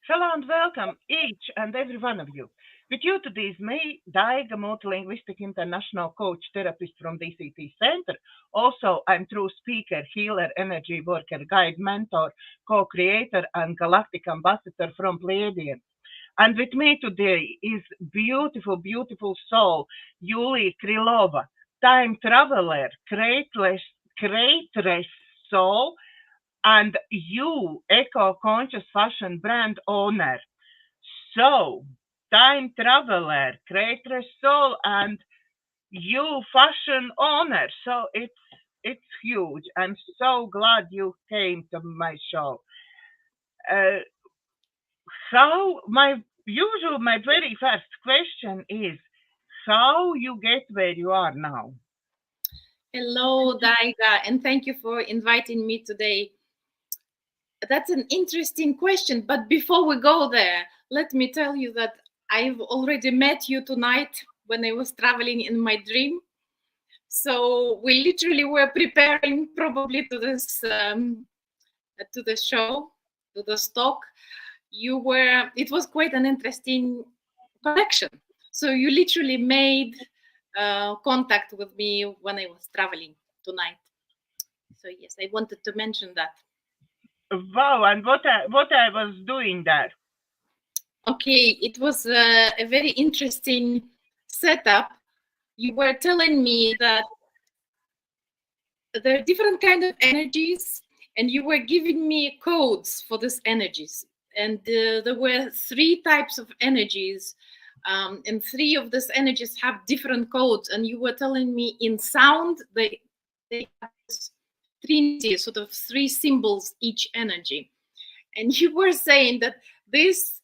Hello and welcome, each and every one of you. With you today is me, Daiga, multilinguistic international coach therapist from DCTcentre. Also, I'm true speaker, healer, energy worker, guide, mentor, co-creator, and galactic ambassador from Pleiadian. And with me today is beautiful, beautiful soul, Yuliya Krylova, time traveler, creatress soul, and you, eco-conscious fashion brand owner. So, time traveler, creator soul, and you fashion owner. So it's huge. I'm so glad you came to my show. Uh, how my very first question is how you get where you are now. Hello, Daiga, and thank you for inviting me today. That's an interesting question, but before we go there, let me tell you that I've already met you tonight when I was traveling in my dream. So we literally were preparing probably to the show, to the talk. It was quite an interesting connection. So you literally made contact with me when I was traveling tonight. So yes, I wanted to mention that. Wow, and what I was doing there? Okay, it was a very interesting setup. You were telling me that there are different kind of energies, and you were giving me codes for these energies. And there were three types of energies, and three of these energies have different codes. And you were telling me in sound they have this trinity, sort of three symbols each energy. And you were saying that this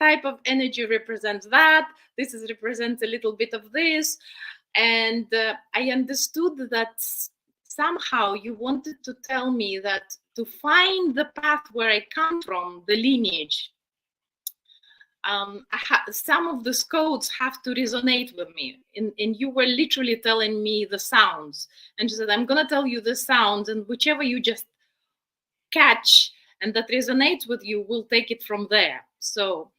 type of energy represents that, this is represents a little bit of this. And I understood that somehow you wanted to tell me that to find the path where I come from, the lineage, some of these codes have to resonate with me. And you were literally telling me the sounds. And you said, I'm going to tell you the sounds, and whichever you just catch and that resonates with you, we'll take it from there. So,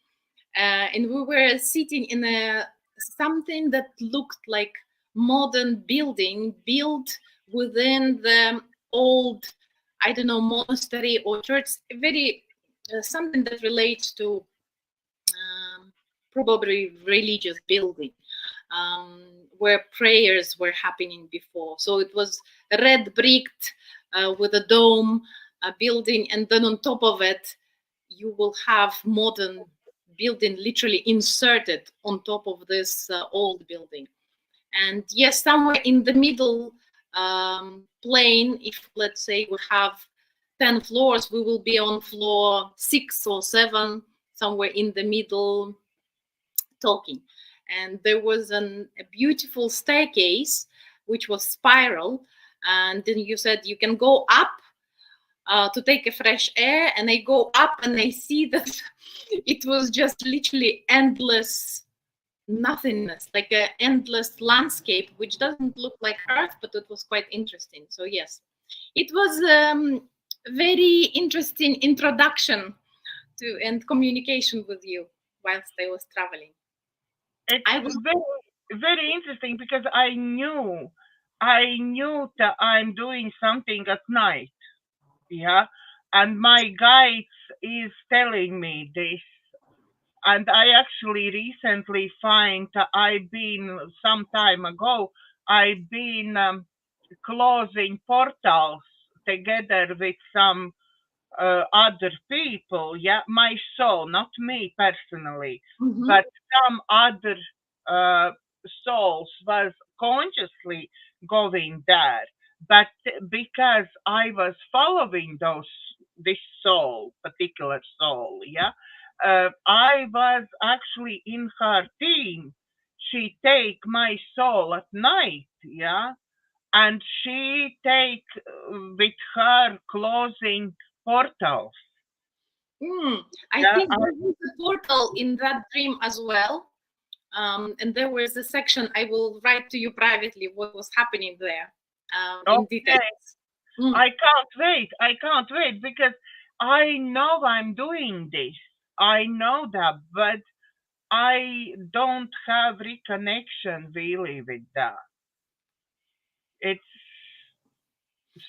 and we were sitting in something that looked like modern building built within the old, I don't know, monastery or church, very something that relates to probably religious building, where prayers were happening before. So it was red bricked with a dome building, and then on top of it you will have modern building literally inserted on top of this old building. And yes, somewhere in the middle plane, if let's say we have 10 floors, we will be on floor 6 or 7, somewhere in the middle, talking. And there was a beautiful staircase which was spiral, and then you said you can go up to take a fresh air. And I go up and I see that it was just literally endless nothingness, like an endless landscape, which doesn't look like Earth, but it was quite interesting. So yes, it was very interesting introduction to and communication with you whilst I was traveling. It's I was very interesting because I knew that I'm doing something at night. Yeah, and my guide is telling me this, and I actually recently find that I've been some time ago. I've been closing portals together with some other people. Yeah, my soul, not me personally, but some other uh, souls was consciously going there. But because I was following this soul, particular soul, yeah, I was actually in her team. She take my soul at night, yeah, and she take with her closing portals. I Yeah, think there was a portal in that dream as well. And there was a section, I will write to you privately what was happening there in details. okay. I can't wait. I can't wait because I know I'm doing this. I know that, but I don't have reconnection really with that. It's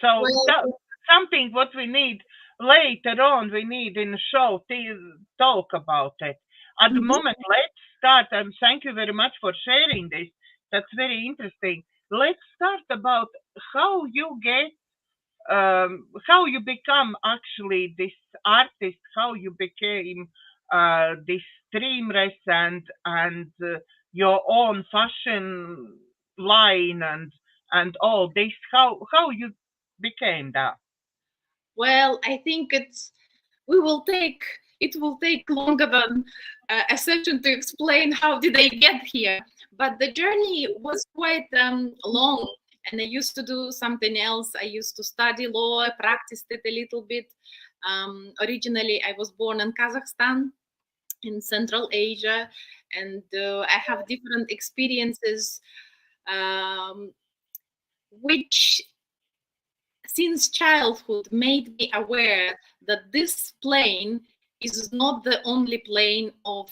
so Well, that something what we need later on. We need in the show to talk about it. At the mhm. moment, let's start. And thank you very much for sharing this. That's very interesting. Let's start about how you get how you become actually this artist, how you became this streamress and your own fashion line and all this. How you became that? Well, I think it will take longer than a session to explain how did I get here. But the journey was quite long, and I used to do something else. I used to study law. I practiced it a little bit. Originally, I was born in Kazakhstan, in Central Asia, and I have different experiences, um, which since childhood made me aware that this plane is not the only plane of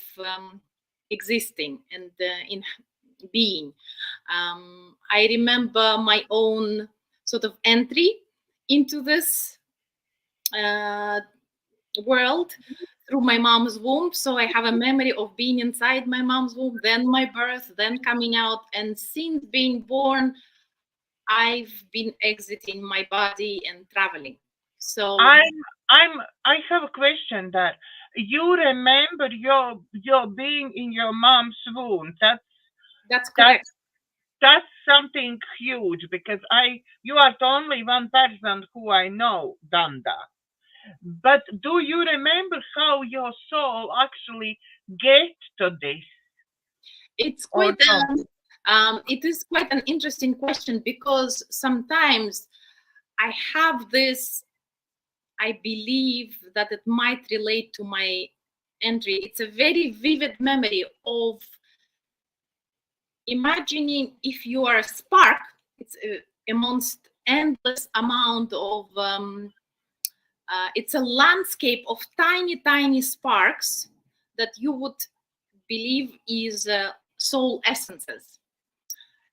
existing and in being. I remember my own sort of entry into this uh, world through my mom's womb. So I have a memory of being inside my mom's womb, then my birth, then coming out. And since being born, I've been exiting my body and traveling. So I'm I have a question that you remember your being in your mom's womb. that's That correct. that's something huge because you are the only one person who I know done that. But do you remember how your soul actually get to this It's or quite no? it is quite an interesting question, because sometimes I have this, I believe that it might relate to my entry. It's a very vivid memory of imagining if you are a spark. It's amongst endless amount of it's a landscape of tiny sparks that you would believe is soul essences.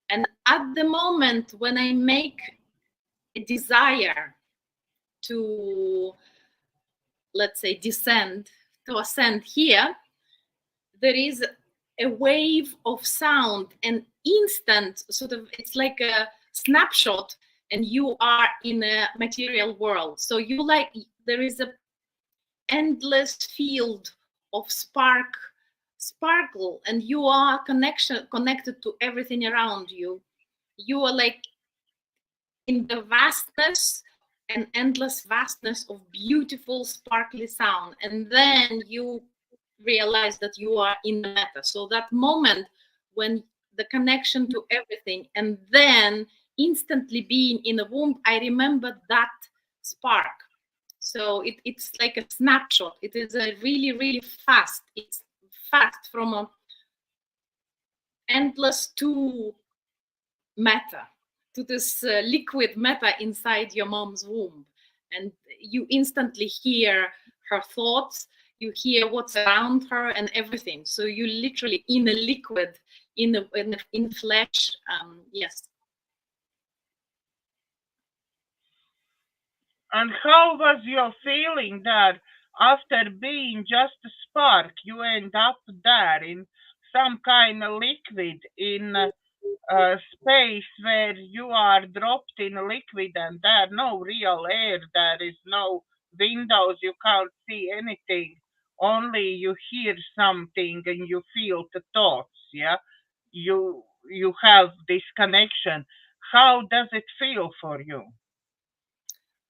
And at the moment when I make a desire to, let's say, to ascend here, there is a wave of sound, an instant sort of, it's like a snapshot, and you are in a material world. So you like, there is a endless field of sparkle, and you are connected to everything around you. You are like in the vastness and endless vastness of beautiful sparkly sound, and then you realize that you are in the meta. So that moment when the connection to everything, and then instantly being in the womb, I remember that spark. So it's like a snapshot. It is a really fast. It's fast from a endless to matter, to this liquid matter inside your mom's womb. And you instantly hear her thoughts, you hear what's around her and everything. So you literally in a liquid, in flesh. Yes. And how was your feeling that after being just a spark, you end up there in some kind of liquid in a space where you are dropped in a liquid and there no real air, there is no windows, you can't see anything, only you hear something and you feel the thoughts, yeah? You have this connection. How does it feel for you?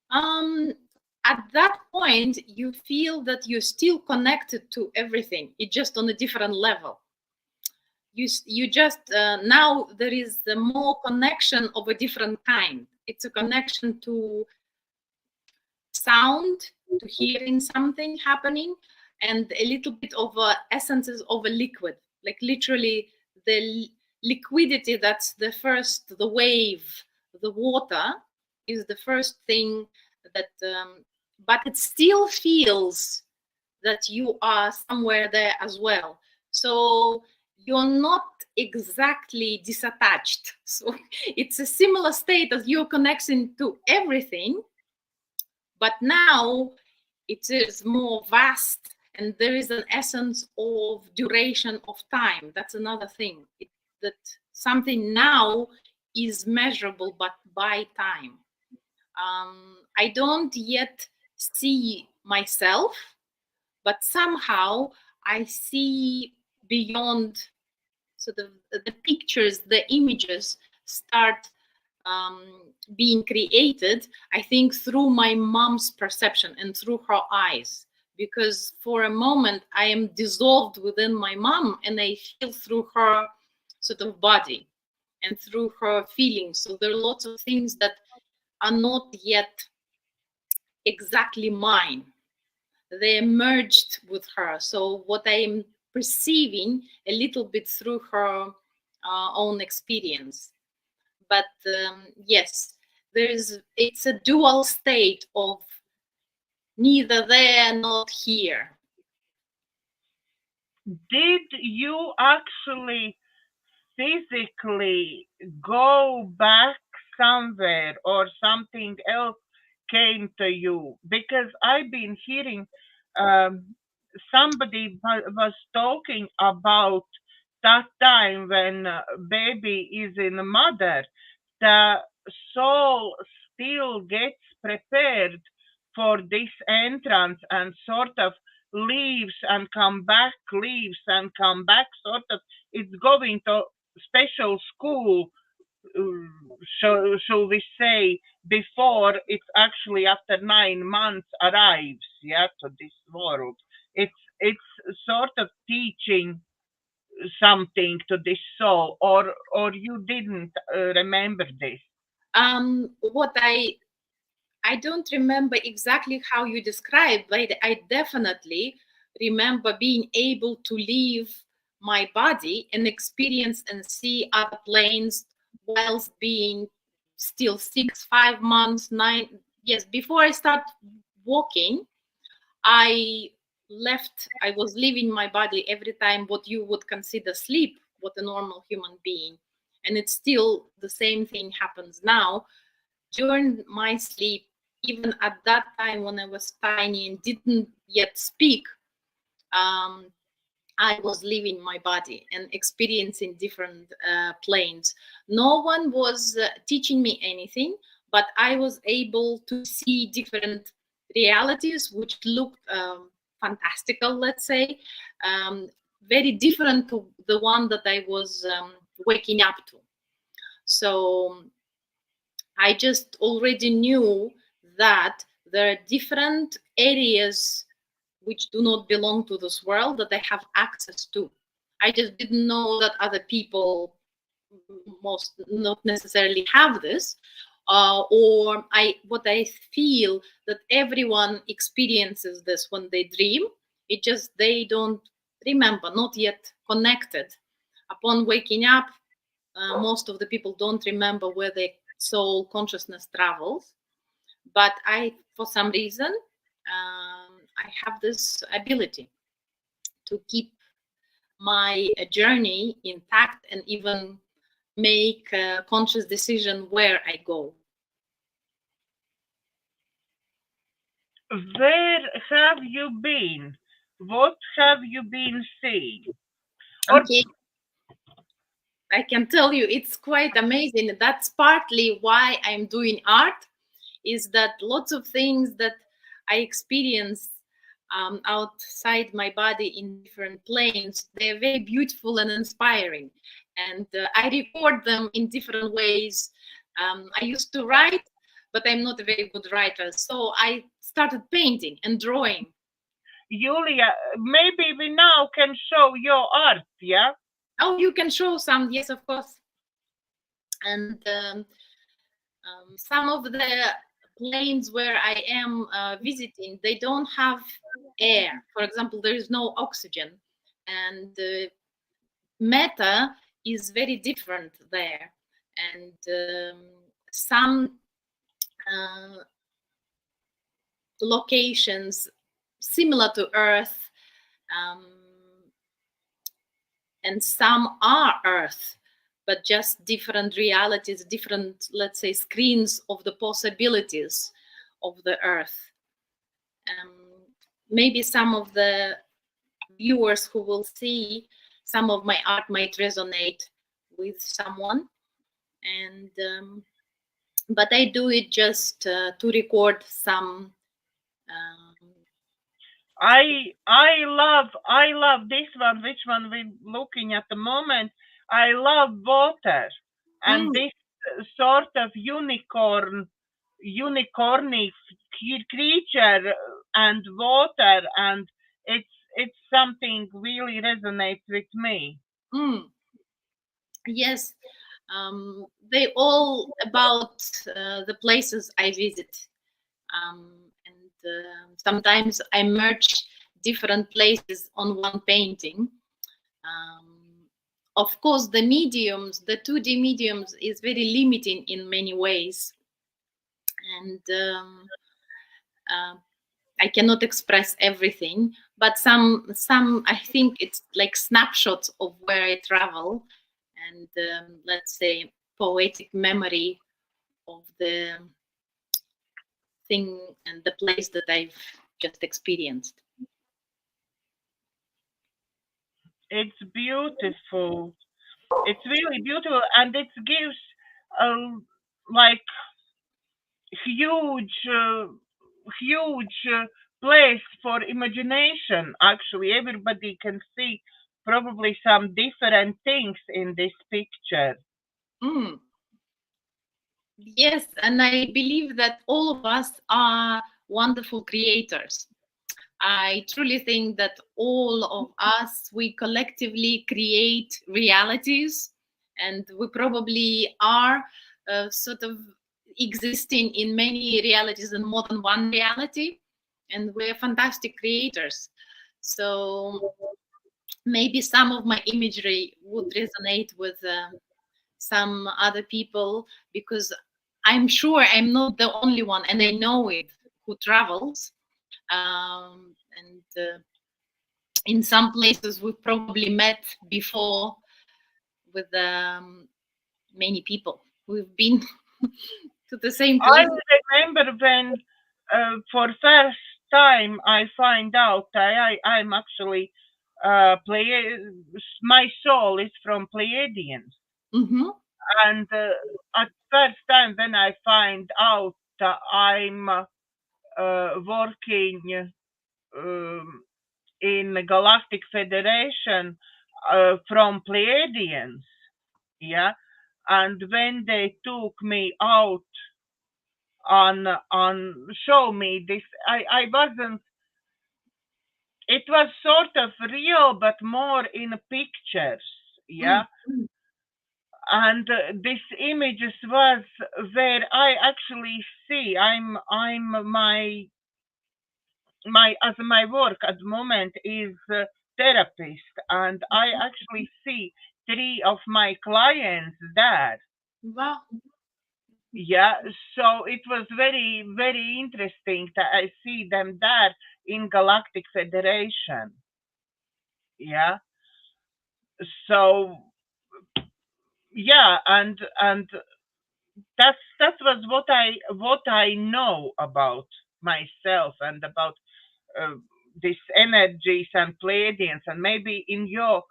Um, at that point, you feel that you're still connected to everything. It's just on a different level. You just now there is the more connection of a different kind. It's a connection to sound, to hearing something happening, and a little bit of essences of a liquid, like literally the liquidity. That's the wave, the water is the first thing that, but it still feels that you are somewhere there as well. So you're not exactly disattached. So it's a similar state as you're connecting to everything, but now it is more vast, and there is an essence of duration of time. That's another thing, that something now is measurable, but by time. I don't yet see myself, but somehow I see beyond. So the pictures, the images start being created, I think, through my mom's perception and through her eyes. Because for a moment I am dissolved within my mom, and I feel through her sort of body and through her feelings. So there are lots of things that are not yet exactly mine. They merged with her. So what I'm perceiving a little bit through her own experience. But yes, it's a dual state of neither there nor here. Did you actually physically go back somewhere, or something else came to you? Because I've been hearing somebody was talking about that time when baby is in the mother, the soul still gets prepared for this entrance and sort of leaves and come back, leaves and come back, sort of it's going to special school, so we say, before it's actually after 9 months arrives, yeah, to this world. It's sort of teaching something to this soul, or you didn't remember this? What I don't remember exactly how you described, but I definitely remember being able to leave my body and experience and see other planes whilst being still 6, 5 months, 9. Yes, before I start walking, I was leaving my body every time what you would consider sleep, what a normal human being. And it's still the same thing happens now. During my sleep, even at that time when I was tiny and didn't yet speak, I was leaving my body and experiencing different planes. No one was teaching me anything, but I was able to see different realities which looked fantastical, let's say, very different to the one that I was waking up to. So I just already knew that there are different areas which do not belong to this world that I have access to. I just didn't know that other people most not necessarily have this, or what I feel that everyone experiences this when they dream. It just they don't remember, not yet connected. Upon waking up, most of the people don't remember where their soul consciousness travels. But for some reason, I have this ability to keep my journey intact and even make a conscious decision where I go. Where have you been? What have you been seeing? Okay. I can tell you it's quite amazing. That's partly why I'm doing art, is that lots of things that I experience outside my body in different planes, they're very beautiful and inspiring. And I record them in different ways. I used to write, but I'm not a very good writer. So I started painting and drawing. Yuliya, maybe we now can show your art, yeah? Oh, you can show some, yes, of course. And some of the planes where I am visiting, they don't have air. For example, there is no oxygen, and matter is very different there. And some locations similar to Earth, and some are Earth, but just different realities, different, let's say, screens of the possibilities of the Earth. Maybe some of the viewers who will see some of my art might resonate with someone, and but I do it just to record some. I love this one. Which one we're looking at the moment? I love water and this sort of unicorny creature and water, and it's something really resonates with me. Yes, they all about the places I visit, and sometimes I merge different places on one painting. Of course, the mediums, the 2D mediums, is very limiting in many ways, and I cannot express everything, but some I think it's like snapshots of where I travel, and let's say poetic memory of the thing and the place that I've just experienced. It's beautiful. It's really beautiful, and it gives like huge place for imagination. Actually, everybody can see probably some different things in this picture. Yes, and I believe that all of us are wonderful creators. I truly think that all of us, we collectively create realities, and we probably are sort of existing in many realities and more than one reality, and we're fantastic creators. So maybe some of my imagery would resonate with some other people, because I'm sure I'm not the only one, and I know it, who travels. And in some places we've probably met before with many people. We've been to the same place. I remember when for first time I find out I'm actually my soul is from Pleiadians. And at first time when I find out I'm working in the Galactic Federation from Pleiadians, yeah, and when they took me out on show me this, I wasn't. It was sort of real, but more in pictures, yeah. And this images was where I actually see I'm my as my work at the moment is therapist, and I actually see 3 of my clients there. Wow. Yeah, so it was very, very interesting that I see them there in Galactic Federation. Yeah. So yeah, and that was what I know about myself and about these energies and Pleiadians, and maybe in your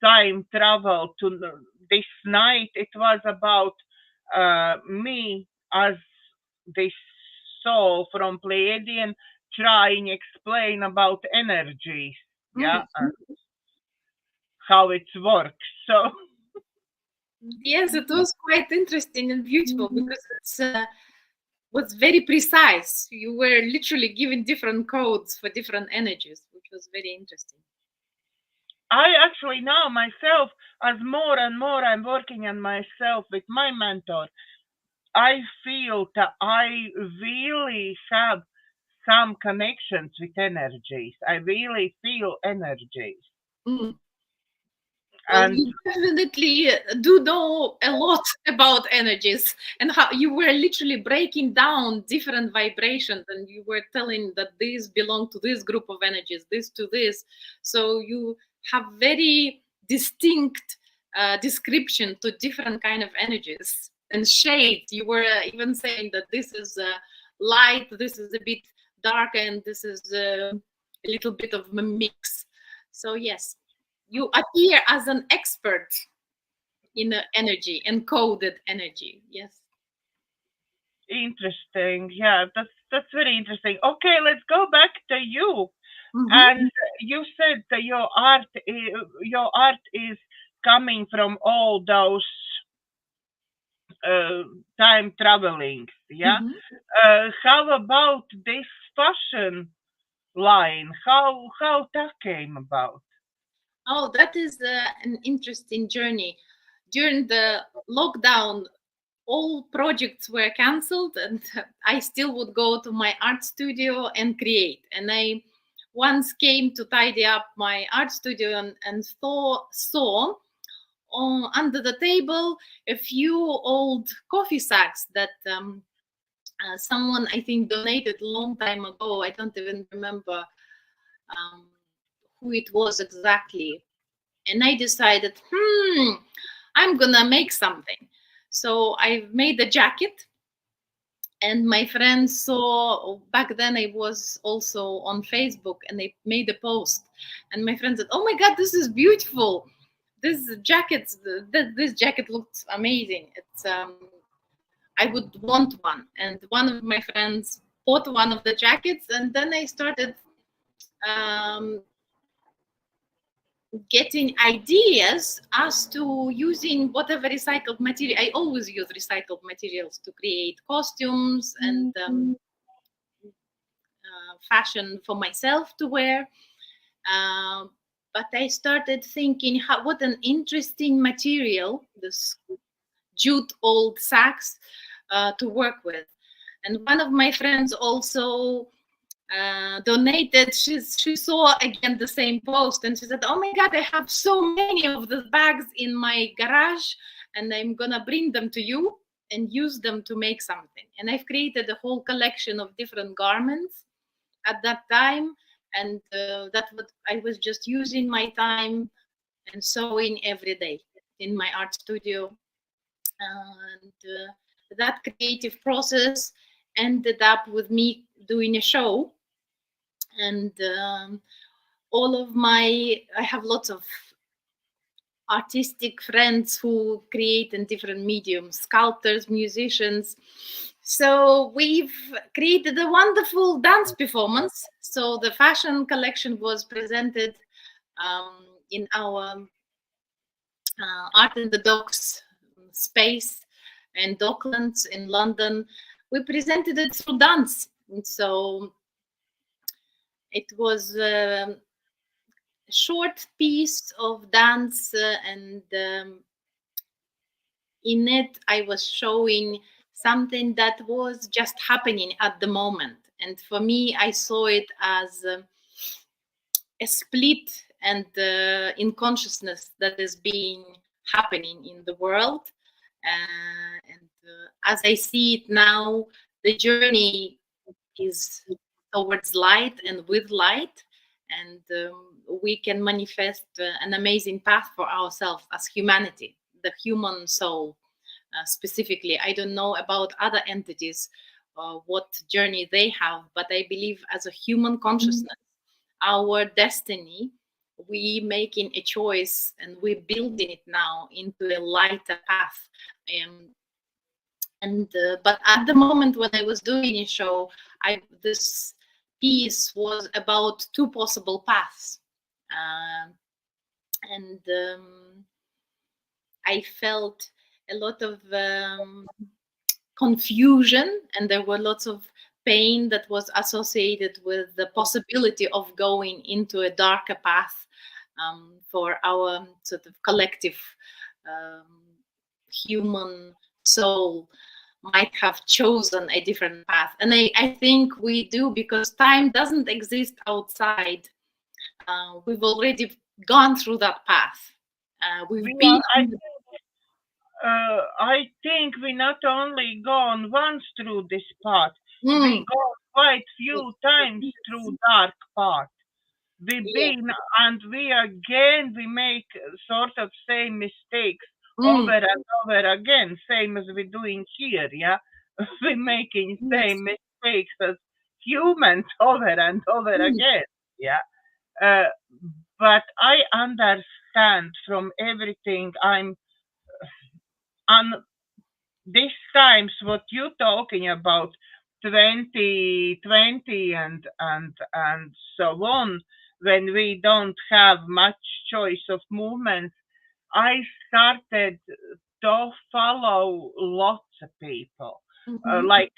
time travel to this night, it was about me as this soul from Pleiadian trying explain about energies, yeah, and how it works. So yes, it was quite interesting and beautiful, because it was very precise. You were literally given different codes for different energies, which was very interesting. I actually now myself, as more and more I'm working on myself with my mentor, I feel that I really have some connections with energies. I really feel energies. Well, And you definitely do know a lot about energies and how you were literally breaking down different vibrations, and you were telling that these belong to this group of energies, this to this. So you have very distinct description to different kind of energies and shades. You were even saying that this is light, this is a bit dark, and this is a little bit of a mix. So yes, you appear as an expert in energy, encoded energy. Yes. interesting. Yeah, that's very interesting. Okay, let's go back to you. Mm-hmm. And you said that your art is coming from all those time traveling. Yeah. Mm-hmm. How about this fashion line? How that came about? Oh, that is an interesting journey. During the lockdown, all projects were cancelled, and I still would go to my art studio and create. And I once came to tidy up my art studio and saw under the table a few old coffee sacks that someone, I think, donated a long time ago. I don't even remember um, who it was exactly. And I decided, I'm gonna make something. So I made a jacket, and my friends saw. Back then I was also on Facebook, and they made a post, and my friend said, "Oh my God, this is beautiful! This jacket looks amazing. It's I would want one." And one of my friends bought one of the jackets, and then I started um, getting ideas as to using whatever recycled material. I always use recycled materials to create costumes and fashion for myself to wear. Um, but I started thinking, what an interesting material, this jute old sacks, to work with. And one of my friends also donated. She saw again the same post, and she said, "Oh my God, I have so many of the bags in my garage, and I'm gonna bring them to you and use them to make something." And I've created a whole collection of different garments at that time, and that what I was just using my time and sewing every day in my art studio. And that creative process ended up with me doing a show. And all of my I have lots of artistic friends who create in different mediums, sculptors, musicians. So we've created a wonderful dance performance. So the fashion collection was presented in our Art in the Docks space and Docklands in London. We presented it through dance. And so it was a short piece of dance, and in it I was showing something that was just happening at the moment. And for me, I saw it as a split and in consciousness that is being happening in the world. And as I see it now, the journey is towards light and with light, and we can manifest an amazing path for ourselves as humanity, the human soul specifically. I don't know about other entities, what journey they have, but I believe as a human consciousness, our destiny, we making a choice and we're building it now into a lighter path. But at the moment when I was doing a show, this piece was about two possible paths, and I felt a lot of confusion, and there were lots of pain that was associated with the possibility of going into a darker path for our sort of collective human soul might have chosen a different path. And I think we do, because time doesn't exist outside. We've already gone through that path. We've been. I think we not only gone once through this path, we Mm, go quite few times through dark path. We've yeah. been and we make sort of same mistakes Mm, over and over again, same as we're doing here, yeah. We're making yes. same mistakes as humans over and over Mm, again, yeah. Uh, but I understand from everything and this times what you talking about 2020 and so on, when we don't have much choice of movements, I started to follow lots of people, mhm, like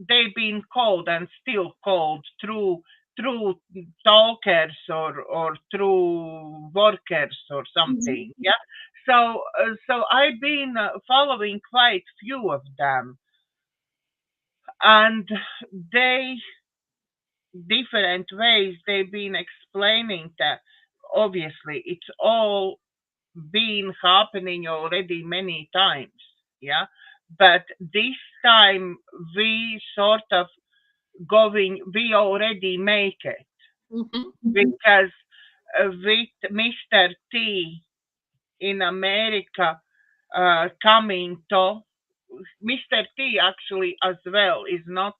they've been called and still called through talkers or through workers or mhm, something, yeah. So I've been following quite few of them, and they different ways they've been explaining that obviously it's all been happening already many times, yeah. But this time we sort of we already make it mhm, because with Mr. T in America coming to Mr. T actually as well is not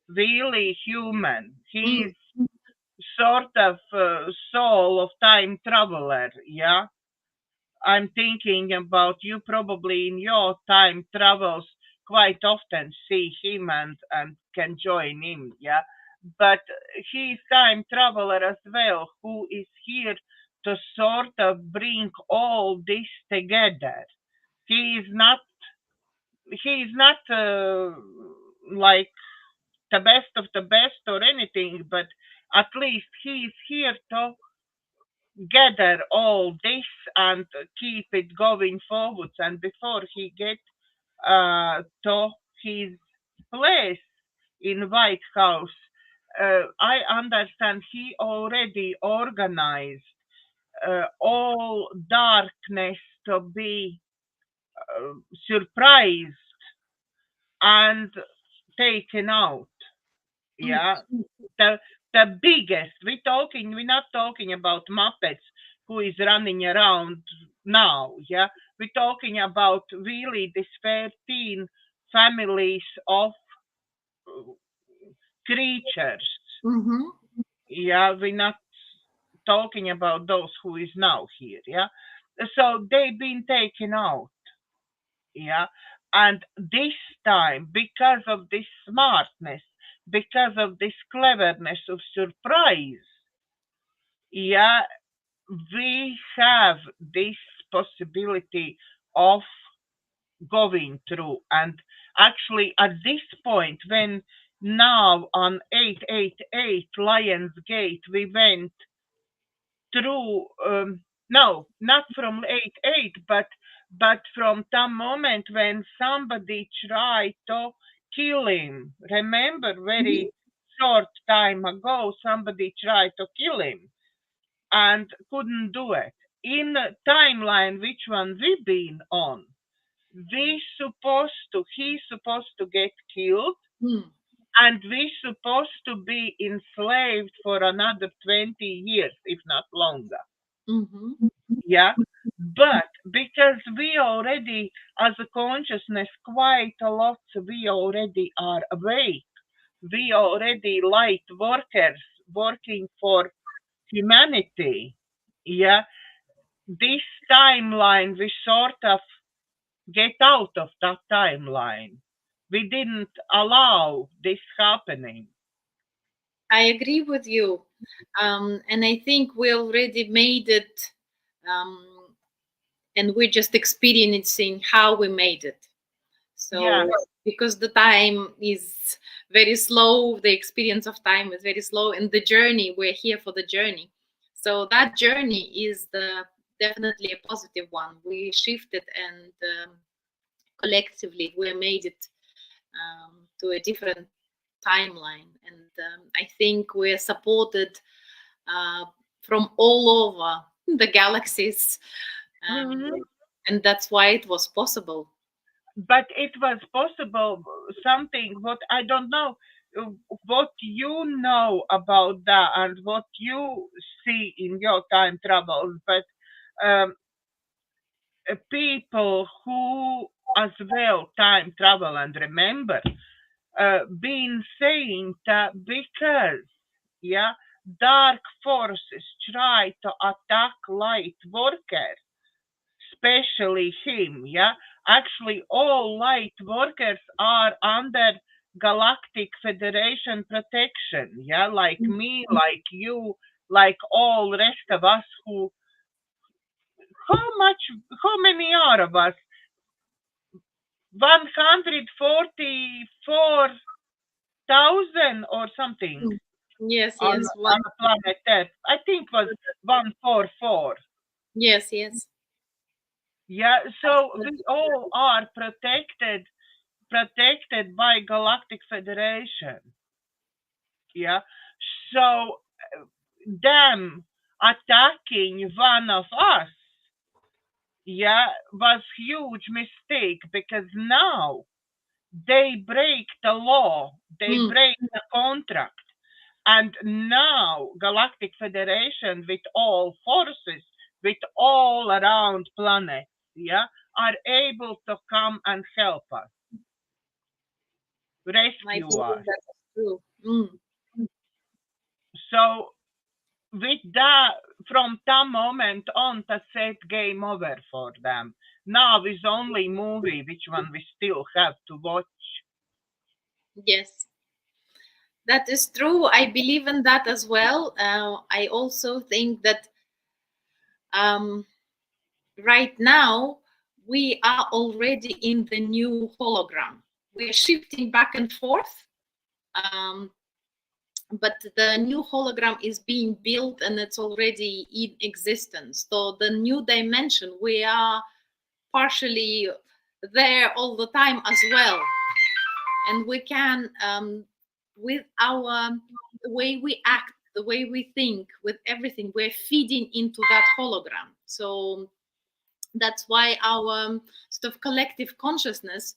really human. mm, He's sort of soul of time traveler, yeah. I'm thinking about you probably in your time travels quite often see him and can join him, yeah. But he's time traveler as well, who is here to sort of bring all this together. He is not like the best of the best or anything, but at least he is here to gather all this and keep it going forwards. And before he get to his place in White House, I understand he already organized all darkness to be surprised and taken out. mm. Yeah, the biggest. We're not talking about Muppets who is running around now. Yeah, we're talking about really these 13 families of creatures. Mhm. Yeah, we're not talking about those who is now here. Yeah, so they've been taken out. Yeah, and this time because of this smartness, because of this cleverness of surprise, yeah, we have this possibility of going through. And actually at this point, when now on 888 Lions Gate we went through, no, not from 88, but from the moment when somebody tried to kill him. Remember, Mhm. very short time ago somebody tried to kill him and couldn't do it. In the timeline which one we've been on, he's supposed to get killed, Mm, and we supposed to be enslaved for another 20 years, if not longer. mhm, Yeah. But because we already, as a consciousness, quite a lot, we already are awake. We already light workers working for humanity. Yeah. This timeline, we sort of get out of that timeline. We didn't allow this happening. I agree with you. And I think we already made it, um, and we're just experiencing how we made it. Yeah, So, because the time is very slow, the experience of time is very slow, and the journey, we're here for the journey. So, that journey is definitely a positive one. We shifted, and collectively, we made it to a different timeline. And I think we're supported uh, from all over the galaxies And that's why it was possible. But it was possible, something what I don't know, what you know about that and what you see in your time travels, but um, people who as well time travel and remember been saying that because yeah, dark forces try to attack light workers, especially him, yeah. Actually, all light workers are under Galactic Federation protection, yeah, like me, like you, like all rest of us who, how many are of us? 144,000 or something Yes, on, yes. on the planet Earth. I think it was 144. Yes, yes. Yeah, so we all are protected by Galactic Federation. Yeah, so them attacking one of us, yeah, was huge mistake because now they break the law, they break the contract, and now Galactic Federation with all forces, with all around planets, yeah, are able to come and help us, I rescue believe us. that's true. So with that, from that moment on, the set game over for them. Now is only movie which one we still have to watch. Yes, that is true. I believe in that as well. I also think that right now we are already in the new hologram. We are shifting back and forth, but the new hologram is being built and it's already in existence. So the new dimension, we are partially there all the time as well, and we can with our the way we act, the way we think, with everything, we're feeding into that hologram. So that's why our sort of collective consciousness,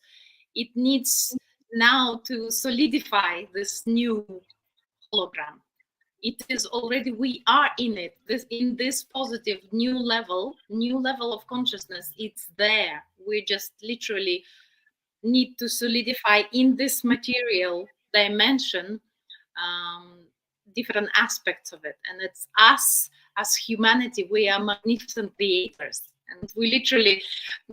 it needs now to solidify this new hologram. It is already, we are in it, this, in this positive new level of consciousness. It's there, we just literally need to solidify in this material dimension different aspects of it. And it's us as humanity, we are magnificent creators, and we literally,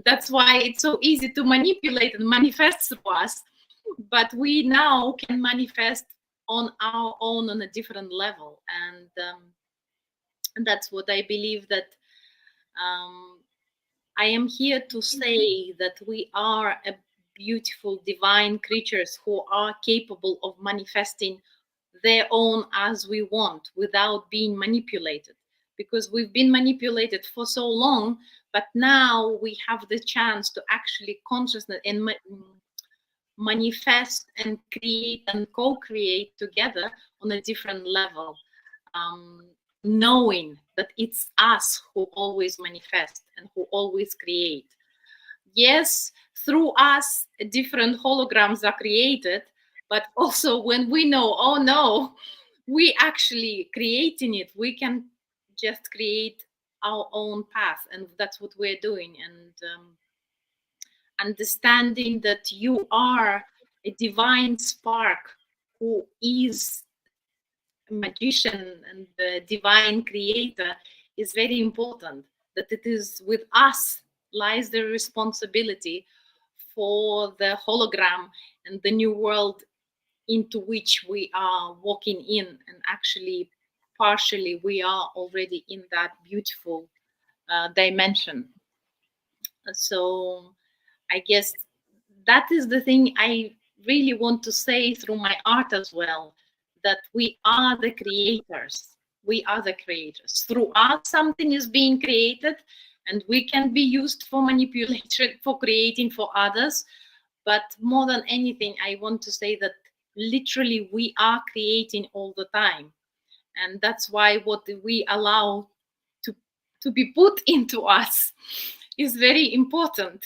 that's why it's so easy to manipulate and manifest through us, but we now can manifest on our own on a different level. And that's what I believe, that I am here to say that we are a beautiful divine creatures who are capable of manifesting their own as we want without being manipulated, because we've been manipulated for so long, but now we have the chance to actually consciousness and manifest and create and co-create together on a different level, knowing that it's us who always manifest and who always create. Yes, through us different holograms are created, but also when we know, oh no, we actually creating it, we can just create our own path, and that's what we're doing. And understanding that you are a divine spark who is a magician and the divine creator is very important, that it is with us lies the responsibility for the hologram and the new world into which we are walking in. And actually partially we are already in that beautiful dimension. So I guess that is the thing I really want to say through my art as well, that we are the creators. We are the creators. Through us, something is being created, and we can be used for manipulation, for creating for others. But more than anything, I want to say that literally we are creating all the time. And that's why what we allow to to be put into us is very important,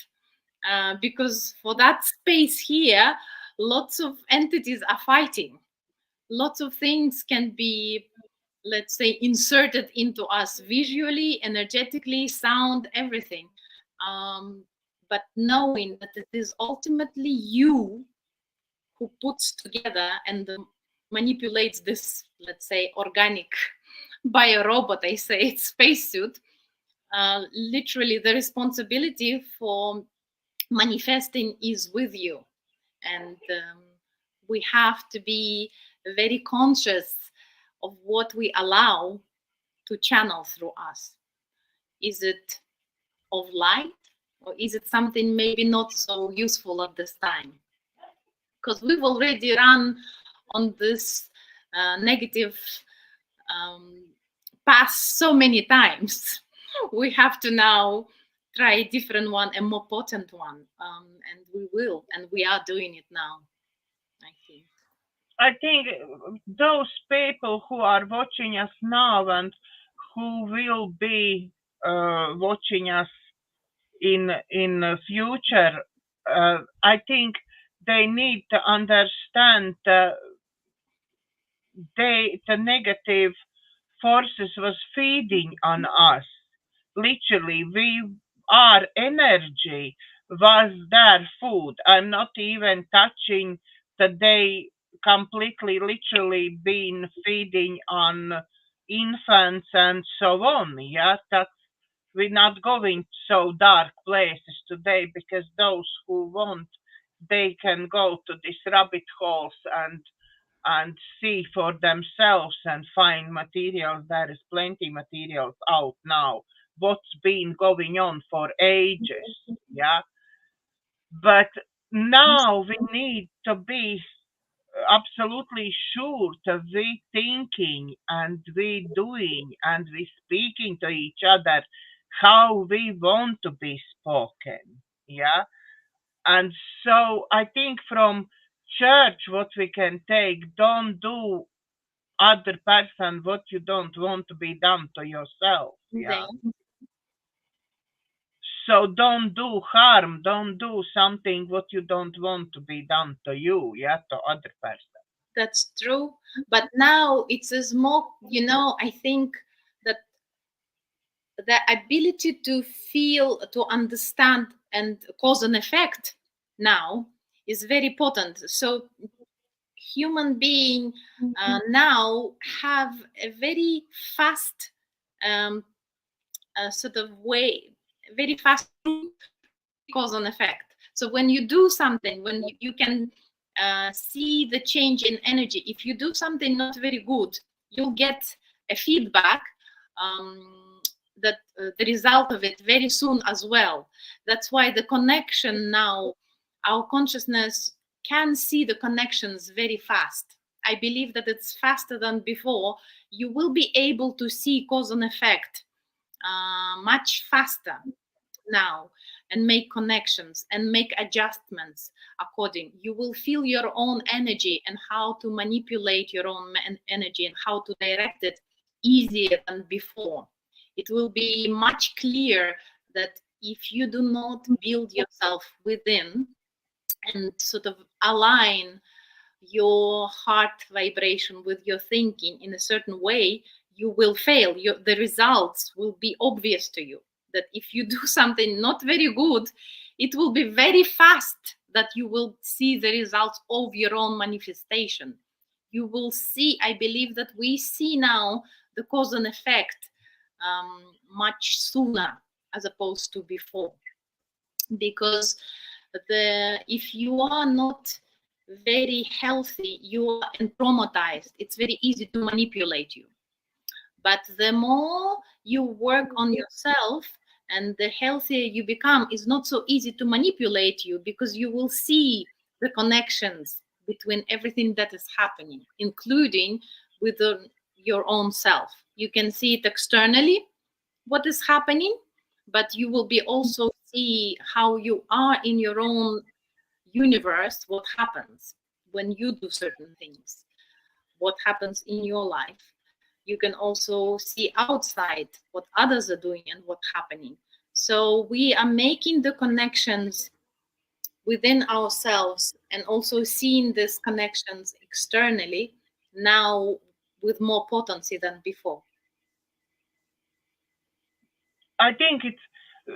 because for that space here, lots of entities are fighting. Lots of things can be, let's say, inserted into us visually, energetically, sound, everything. But knowing that it is ultimately you who puts together and manipulates this, let's say, organic biorobot, I say it's spacesuit, literally the responsibility for manifesting is with you. And we have to be very conscious of what we allow to channel through us. Is it of light, or is it something maybe not so useful at this time? Because we've already run on this negative path so many times. We have to now try a different one, a more potent one, and we will, and we are doing it now, I think. I think those people who are watching us now and who will be watching us in the future, I think they need to understand the negative forces was feeding on us. Literally, we our energy was their food. I'm not even touching that they completely, literally been feeding on infants and so on. Yeah, that's we're not going so dark places today, because those who want, they can go to these rabbit holes and see for themselves and find materials. There is plenty materials out now. What's been going on for ages, yeah. But now we need to be absolutely sure to we thinking and we doing and we speaking to each other how we want to be spoken, yeah. And so I think from church what we can take, don't do other person what you don't want to be done to yourself, yeah. So don't do harm, don't do something what you don't want to be done to you, yeah, to other person. That's true. But now it's a more, I think that the ability to feel, to understand, and cause and effect now is very important. So human being now have a very fast sort of way, very fast cause and effect. So when you do something, when you can see the change in energy, if you do something not very good, you'll get a feedback, that the result of it very soon as well. That's why the connection now, our consciousness can see the connections very fast. I believe that it's faster than before. You will be able to see cause and effect much faster now, and make connections and make adjustments according. You will feel your own energy and how to manipulate your own energy and how to direct it easier than before. It will be much clearer that if you do not build yourself within and sort of align your heart vibration with your thinking in a certain way, you will fail. The results will be obvious to you. That if you do something not very good, it will be very fast that you will see the results of your own manifestation. You will see, I believe that we see now the cause and effect much sooner as opposed to before. Because if you are not very healthy, you are traumatized, it's very easy to manipulate you. But the more you work on yourself and the healthier you become, it's not so easy to manipulate you, because you will see the connections between everything that is happening, including with your own self. You can see it externally, what is happening, but you will be also see how you are in your own universe, what happens when you do certain things, what happens in your life. You can also see outside what others are doing and what's happening. So we are making the connections within ourselves and also seeing these connections externally now with more potency than before. I think it's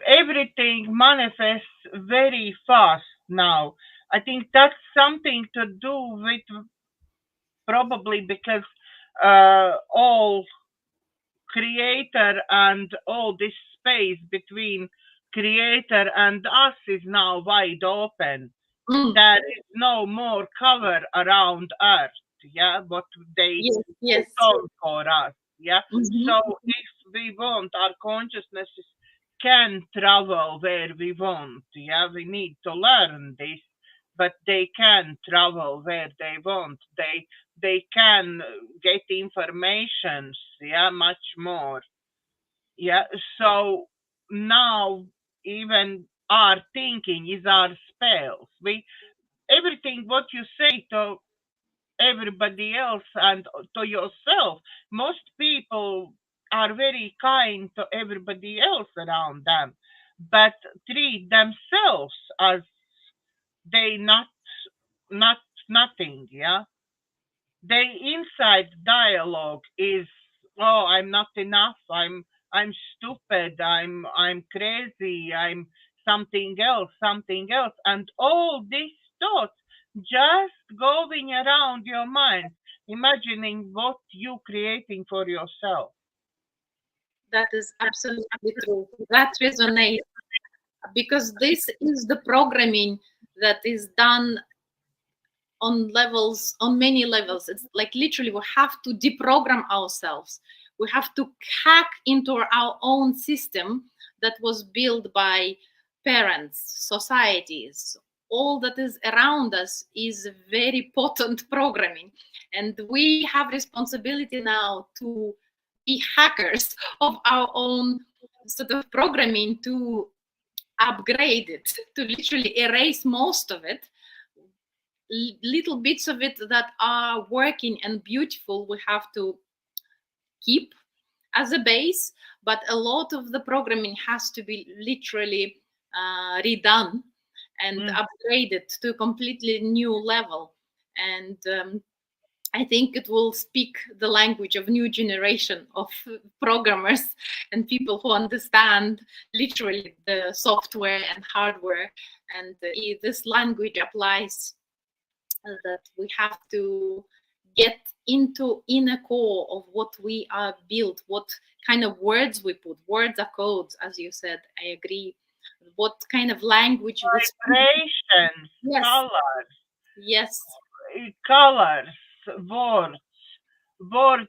everything manifests very fast now. I think that's something to do with probably because all creator and all this space between creator and us is now wide open. There is no more cover around Earth, yeah, what they Yes, yes. put on for us, yeah. Mhm. So if we want, our consciousnesses can travel where we want, yeah. We need to learn this, but they can travel where they want. They can get information, yeah, much more, yeah. So now even our thinking is our spells. We everything what you say to everybody else and to yourself. Most people are very kind to everybody else around them, but treat themselves as they not nothing. Yeah, the inside dialogue is, oh, I'm not enough, I'm stupid, I'm crazy, I'm something else, and all these thoughts just going around your mind, imagining what you creating for yourself. That is absolutely true. That resonates because this is the programming that is done on levels, on many levels. It's like literally we have to deprogram ourselves. We have to hack into our own system that was built by parents, societies. All that is around us is very potent programming, and we have responsibility now to be hackers of our own sort of programming, to upgrade it, to literally erase most of it. Little bits of it that are working and beautiful we have to keep as a base, but a lot of the programming has to be literally redone and upgraded to a completely new level. And I think it will speak the language of new generation of programmers and people who understand literally the software and hardware. And this language applies that we have to get into inner core of what we are built, what kind of words we put. Words are codes, as you said. I agree. What kind of language we speak. Vibrations, Yes. colors, Yes. colors, words,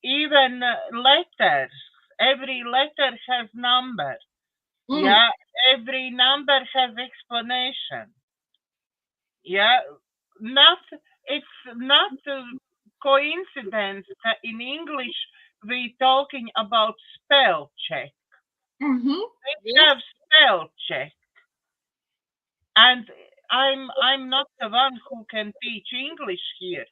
even letters. Every letter has number. Yeah, every number has explanation. Yeah, not it's not a coincidence that in English we talking about spell check. We have spell check, and I'm not the one who can teach English here.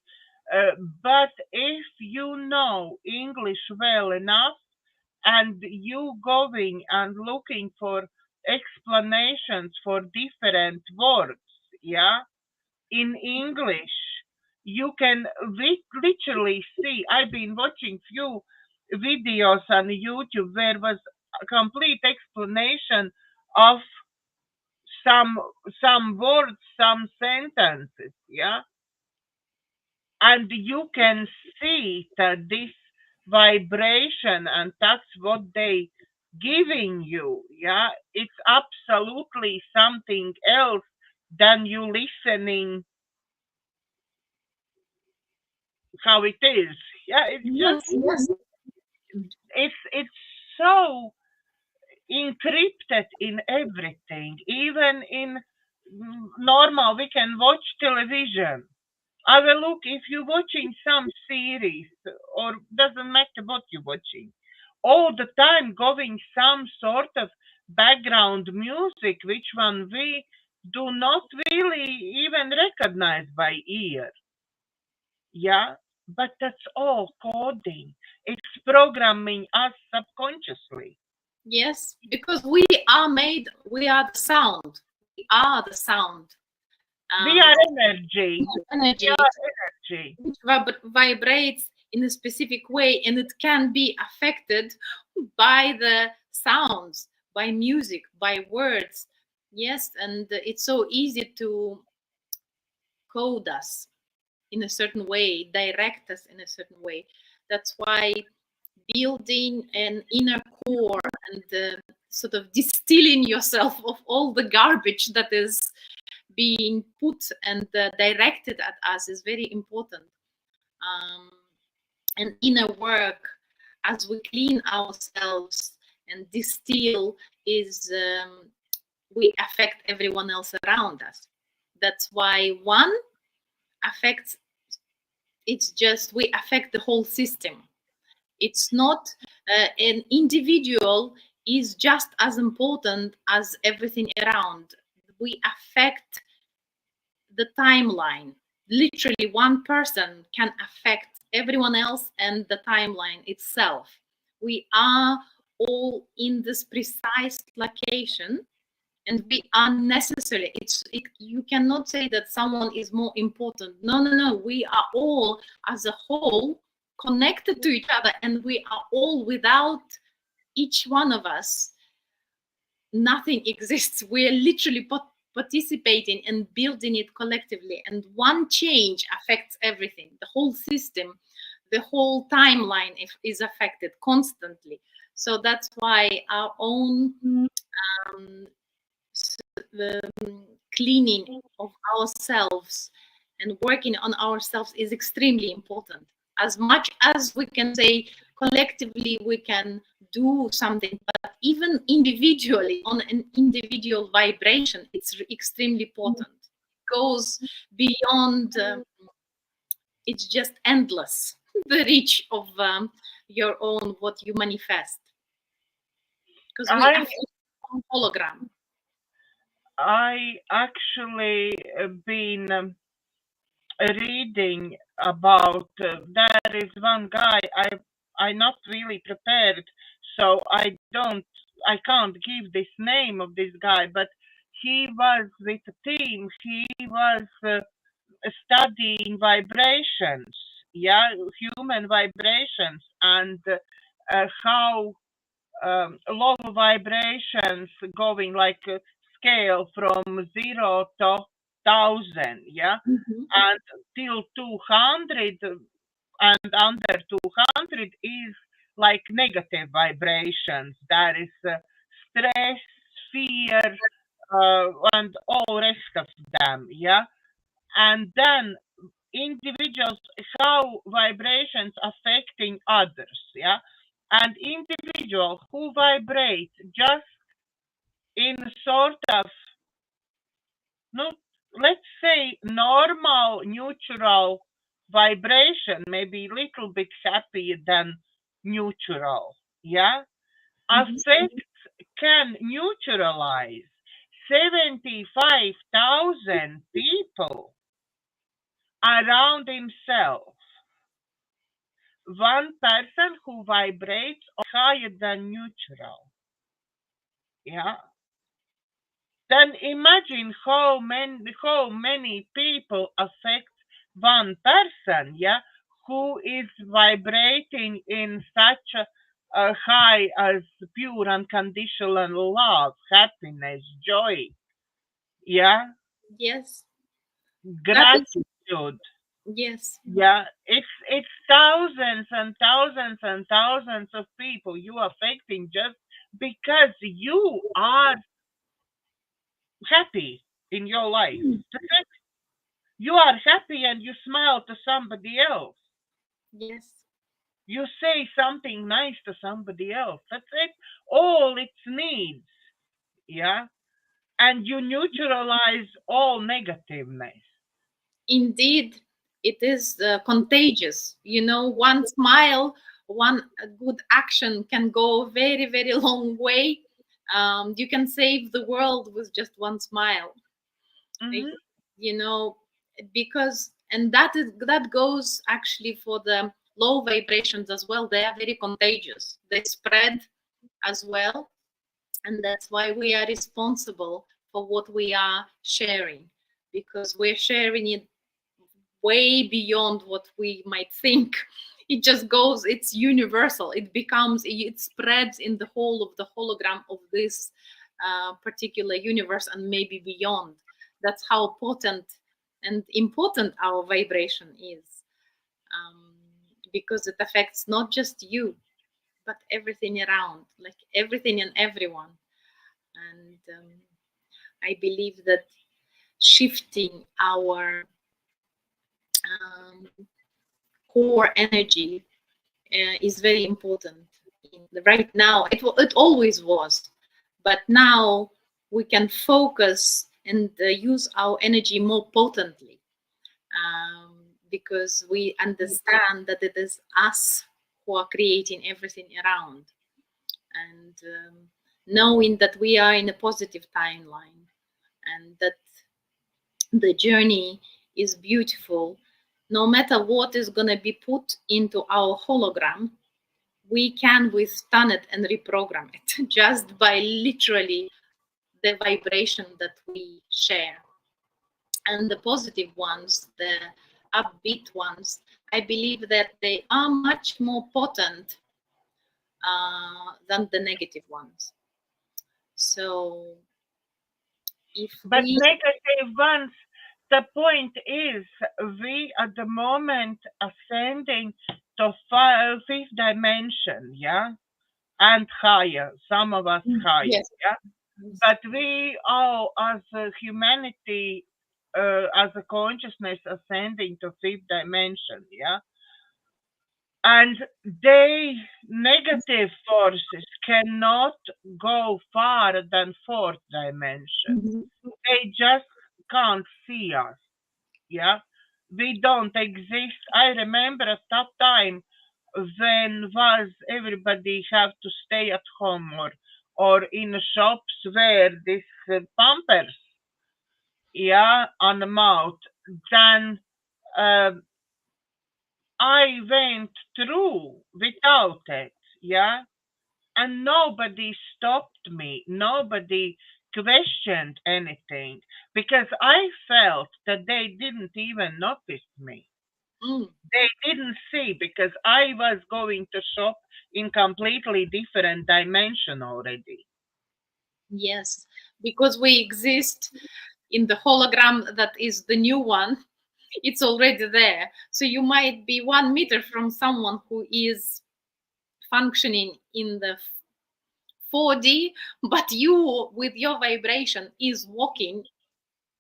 But if you know English well enough and you going and looking for explanations for different words, yeah, in English, you can literally see. I've been watching few videos on YouTube where was a complete explanation of some some words, some sentences, yeah, and you can see that this vibration and that's what they giving you, yeah, it's absolutely something else than you listening how it is. Yeah, it's just it's so encrypted in everything, even in normal we can watch television. I will look if you're watching some series or doesn't matter what you're watching. All the time going some sort of background music, which one we do not really even recognize by ear. Yeah. but that's all coding. It's programming us subconsciously. Yes, because we are the sound. We are the sound. We are energy. Energy We are energy. which vibrates in a specific way, and it can be affected by the sounds, by music, by words. Yes, and it's so easy to code us in a certain way, direct us in a certain way. That's why building an inner core and sort of distilling yourself of all the garbage that is being put and directed at us is very important. And inner work, as we clean ourselves and distill, is we affect everyone else around us. That's why one affects, it's just we affect the whole system. It's not an individual is just as important as everything around. We affect the timeline. Literally, one person can affect everyone else and the timeline itself. We are all in this precise location, and we are necessary. You cannot say that someone is more important. No, no, no. We are all as a whole connected to each other, and we are all, without each one of us, nothing exists. We are literally participating and building it collectively, and one change affects everything. The whole system, the whole timeline is affected constantly. So that's why our own cleaning of ourselves and working on ourselves is extremely important. As much as we can say collectively we can do something, but even individually, on an individual vibration, it's extremely important. It goes beyond, it's just endless, the reach of your own, what you manifest. Because we have a hologram. I actually been reading about there is one guy. I not really prepared, so I can't give this name of this guy, but he was with a team. He was studying vibrations, yeah, human vibrations, and how low vibrations going like a scale from 0 to 1,000, yeah, and till 200 and under 200 is like negative vibrations. There is stress, fear, and all rest of them, yeah. And then individuals, how vibrations affecting others, yeah. And individual who vibrate just in sort of, no, let's say normal neutral vibration, maybe a little bit happier than neutral, yeah, affects can neutralize 75,000 people around himself. One person who vibrates higher than neutral, yeah. Then imagine how many people affect one person, yeah, who is vibrating in such a high as pure unconditional love, happiness, joy, yeah, Yes. gratitude. Yes. Yeah, it's thousands and thousands and thousands of people you are affecting just because you are happy in your life. You are happy and you smile to somebody else. Yes. You say something nice to somebody else. That's it. All it needs. Yeah. And you neutralize all negativeness. Indeed, it is contagious. You know, one smile, one good action can go a very, very long way. You can save the world with just one smile. Mm-hmm. You know, because And that goes actually for the low vibrations as well. They are very contagious. They spread as well, and that's why we are responsible for what we are sharing, because we're sharing it way beyond what we might think. It just goes, it's universal. It spreads in the whole of the hologram of this particular universe and maybe beyond. That's how potent and important our vibration is, because it affects not just you, but everything around, like everything and everyone. And I believe that shifting our core energy is very important. Right now, it always was, but now we can focus and use our energy more potently, because we understand that it is us who are creating everything around, and knowing that we are in a positive timeline and that the journey is beautiful. No matter what is going to be put into our hologram, we can withstand it and reprogram it just by literally the vibration that we share. And the positive ones, the upbeat ones, I believe that they are much more potent than the negative ones. So but negative ones, the point is we at the moment ascending to fifth dimension, yeah, and higher, some of us higher, yes. yeah, but we all as a humanity, as a consciousness ascending to fifth dimension, yeah, and they negative forces cannot go farther than fourth dimension. They just can't see us, yeah, we don't exist. I remember at that time when was everybody have to stay at home, or in shops where this pampers, yeah, on the mouth, then I went through without it, yeah, and nobody stopped me, nobody questioned anything, because I felt that they didn't even notice me. They didn't see, because I was going to shop in completely different dimension already. Yes, because we exist in the hologram that is the new one. It's already there. So you might be 1 meter from someone who is functioning in the 4D, but you, with your vibration, is walking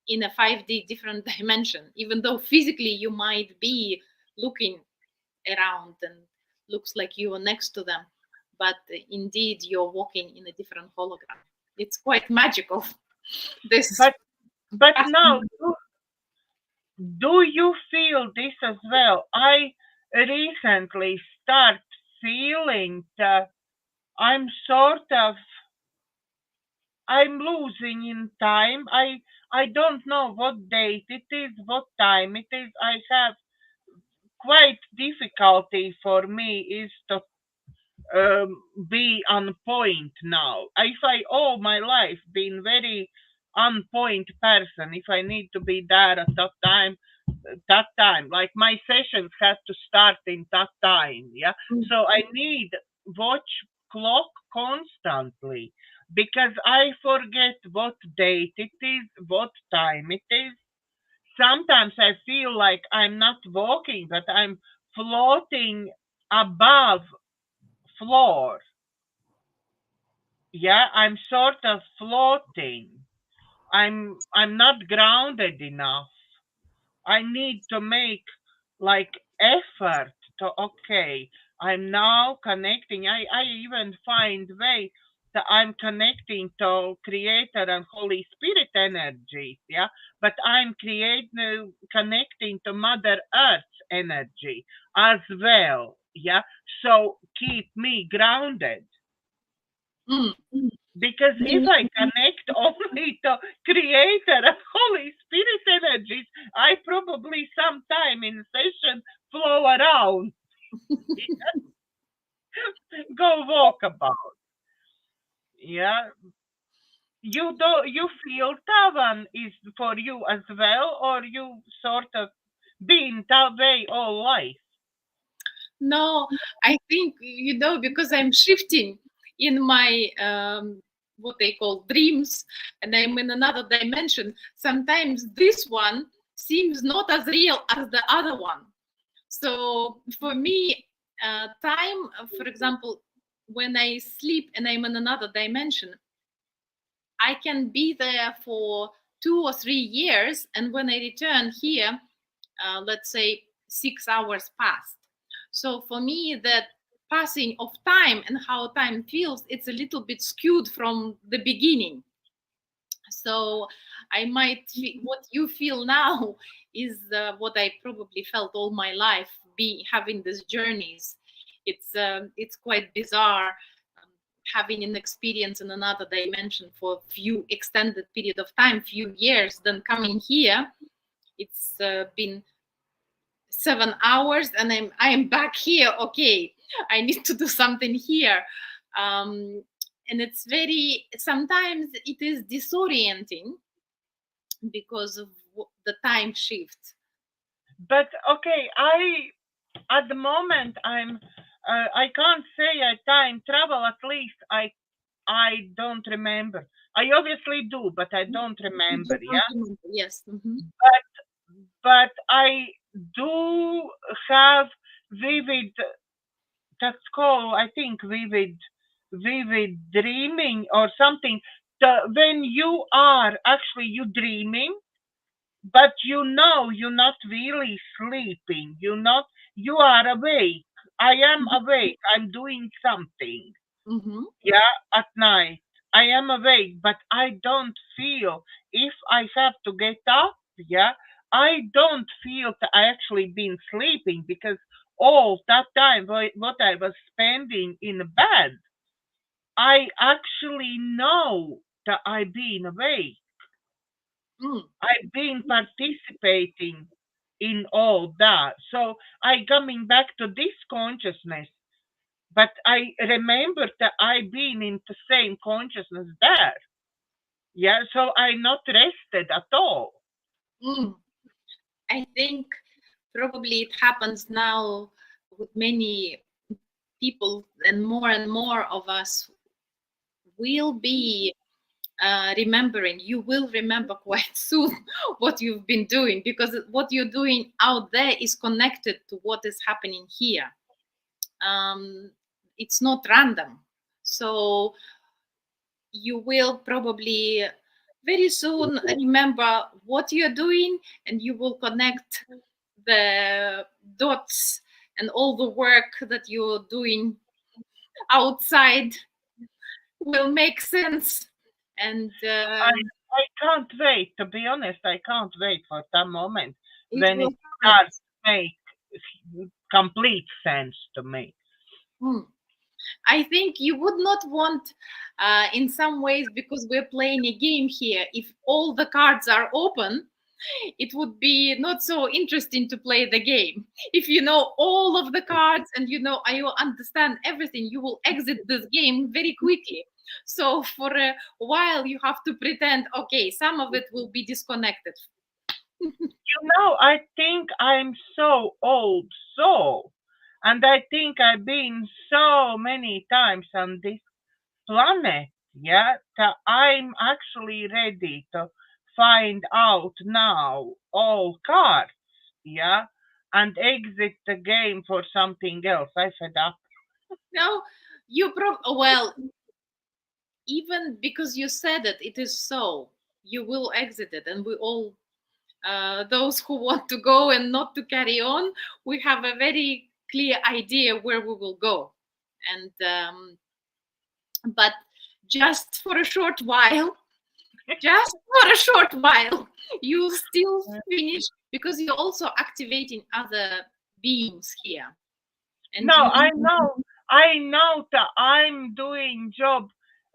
in a 5D different dimension, even though physically you might be looking around and looks like you are next to them, but indeed you're walking in a different hologram. It's quite magical. This But now, do you feel this as well? I recently start feeling that I'm sort of, I'm losing in time. I don't know what date it is, what time it is. I have quite difficulty for me is to be on point now. If I all my life been very on point person, if I need to be there at that time, like my sessions have to start in that time, yeah. So I need watch clock constantly, because I forget what date it is, what time it is. Sometimes I feel like I'm not walking, but I'm floating above floor. Yeah, I'm sort of floating. I'm not grounded enough. I need to make like effort to, okay, I'm now connecting. I even find way that I'm connecting to Creator and Holy Spirit energies, yeah. But I'm creating connecting to Mother Earth's energy as well, yeah. So keep me grounded. Because if I connect only to Creator and Holy Spirit energies, I probably sometime in session flow around, go walk about. Yeah, you feel Tawan is for you as well, or you sort of been that way all life? No, I think, because I'm shifting in my what they call dreams, and I'm in another dimension. Sometimes this one seems not as real as the other one. So for me, time, for example, when I sleep and I'm in another dimension, I can be there for 2 or 3 years, and when I return here, let's say 6 hours passed. So for me, that passing of time and how time feels, it's a little bit skewed from the beginning. So I might what you feel now is what I probably felt all my life, be having these journeys. It's quite bizarre, having an experience in another dimension for a few extended period of time, few years, then coming here. It's been 7 hours and I am back here. Okay, I need to do something here. And it's sometimes it is disorienting because of the time shift. But okay, at the moment I can't say I time travel. At least I don't remember. I obviously do, but I don't remember. Yeah. Yes. But I do have vivid. That's called, I think, vivid dreaming or something. When you are actually you dreaming, but you're not really sleeping. You are awake. I am awake. I'm doing something. Yeah, at night. I am awake, but I don't feel if I have to get up. Yeah, I don't feel that I actually been sleeping because all that time what I was spending in bed, I actually know that I've been awake. I've been participating in all that. So I coming back to this consciousness, but I remember that I've been in the same consciousness there. Yeah, so I not rested at all. I think probably it happens now with many people, and more of us will be remembering. You will remember quite soon what you've been doing, because what you're doing out there is connected to what is happening here. It's not random. So you will probably very soon remember what you're doing, and you will connect the dots, and all the work that you're doing outside will make sense. And I can't wait, to be honest. I can't wait for that moment when will it starts to make complete sense to me. I think you would not want, in some ways, because we're playing a game here, if all the cards are open, it would be not so interesting to play the game. If you know all of the cards and you understand everything, you will exit this game very quickly. So for a while, you have to pretend, okay, some of it will be disconnected. I think I'm so old, and I think I've been so many times on this planet, yeah, that I'm actually ready to find out now all cards, yeah, and exit the game for something else. I fed up. No, well, even because you said it is so. You will exit it, and we all, those who want to go and not to carry on, we have a very clear idea where we will go. And but just for a short while, you still finish, because you're also activating other beings here. And no, I know that I'm doing job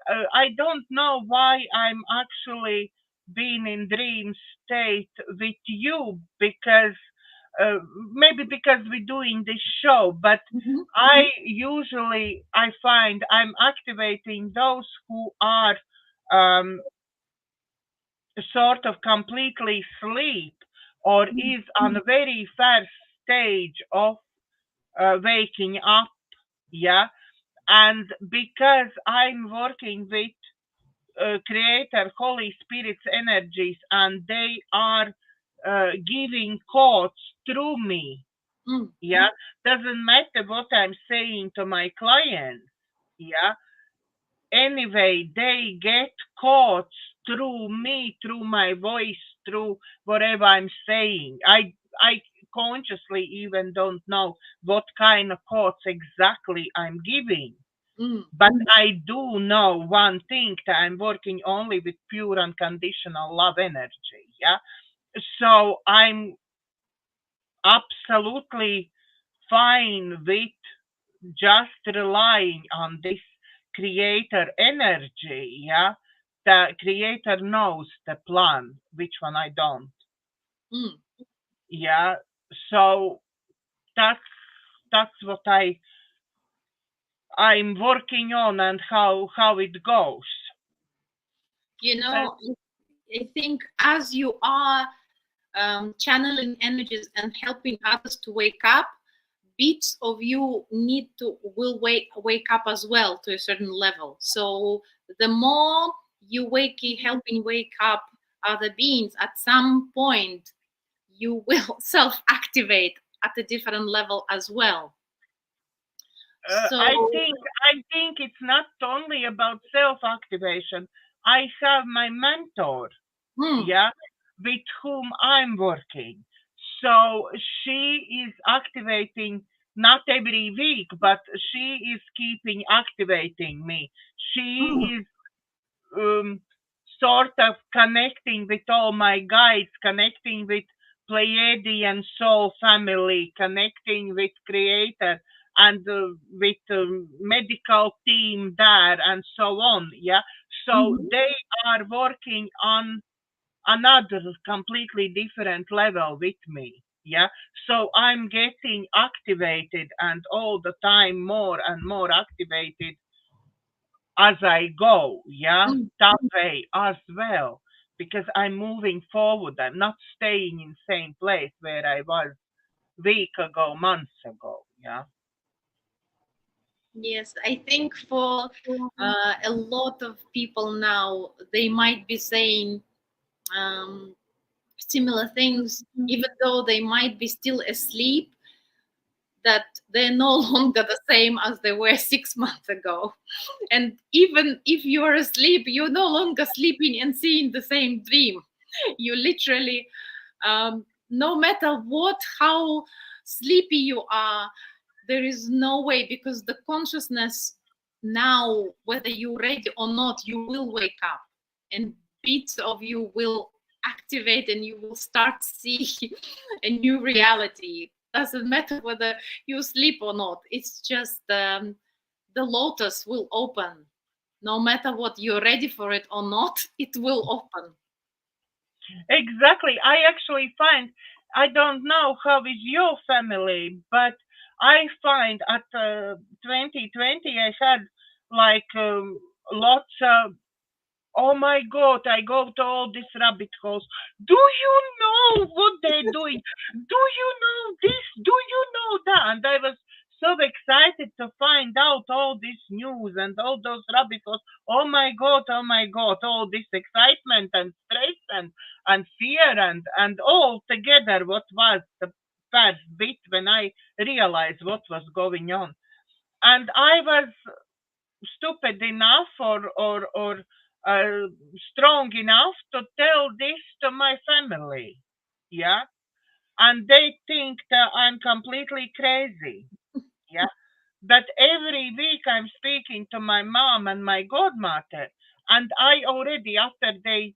I don't know why I'm actually being in dream state with you, because maybe because we're doing this show, but I find I'm activating those who are um, sort of completely sleep or is on a very first stage of waking up. Yeah. And because I'm working with Creator, Holy Spirit's energies, and they are giving codes through me. Yeah, doesn't matter what I'm saying to my clients. Yeah, anyway, they get codes through me, through my voice, through whatever I'm saying. I consciously even don't know what kind of codes exactly I'm giving. But I do know one thing, that I'm working only with pure unconditional love energy. Yeah. So I'm absolutely fine with just relying on this creator energy. Yeah. The creator knows the plan, which one I don't. Yeah. So that's what I'm working on, and how it goes. You know, I think as you are channeling energies and helping others to wake up, bits of you will wake up as well to a certain level. So the more you helping wake up other beings, at some point you will self-activate at a different level as well. So I think it's not only about self-activation. I have my mentor, yeah, with whom I'm working. So she is activating not every week, but she is keeping activating me. She is sort of connecting with all my guides, connecting with Pleiadian soul family, connecting with Creator, and with medical team there, and so on. Yeah, so they are working on another completely different level with me. Yeah, so I'm getting activated, and all the time more and more activated as I go. Yeah, that way as well, because I'm moving forward. I'm not staying in same place where I was week ago, months ago. Yeah. yes, I think for a lot of people now, they might be saying similar things, even though they might be still asleep, that they're no longer the same as they were 6 months ago. And even if you're asleep, you're no longer sleeping and seeing the same dream. You literally, no matter how sleepy you are, there is no way, because the consciousness now, whether you're ready or not, you will wake up and bits of you will activate and you will start see a new reality. Doesn't matter whether you sleep or not. It's just the lotus will open. No matter what, you're ready for it or not, it will open. Exactly. I actually find, I don't know how is your family, but I find at 2020 I had like lots of, oh my God, I go to all these rabbit holes. Do you know what they're doing? Do you know this? Do you know that? And I was so excited to find out all this news and all those rabbit holes. Oh my God, all this excitement and stress and fear and all together, what was the first bit when I realized what was going on. And I was stupid enough or uh, strong enough to tell this to my family. Yeah. And they think that I'm completely crazy. Yeah. But every week I'm speaking to my mom and my godmother. And I already, after they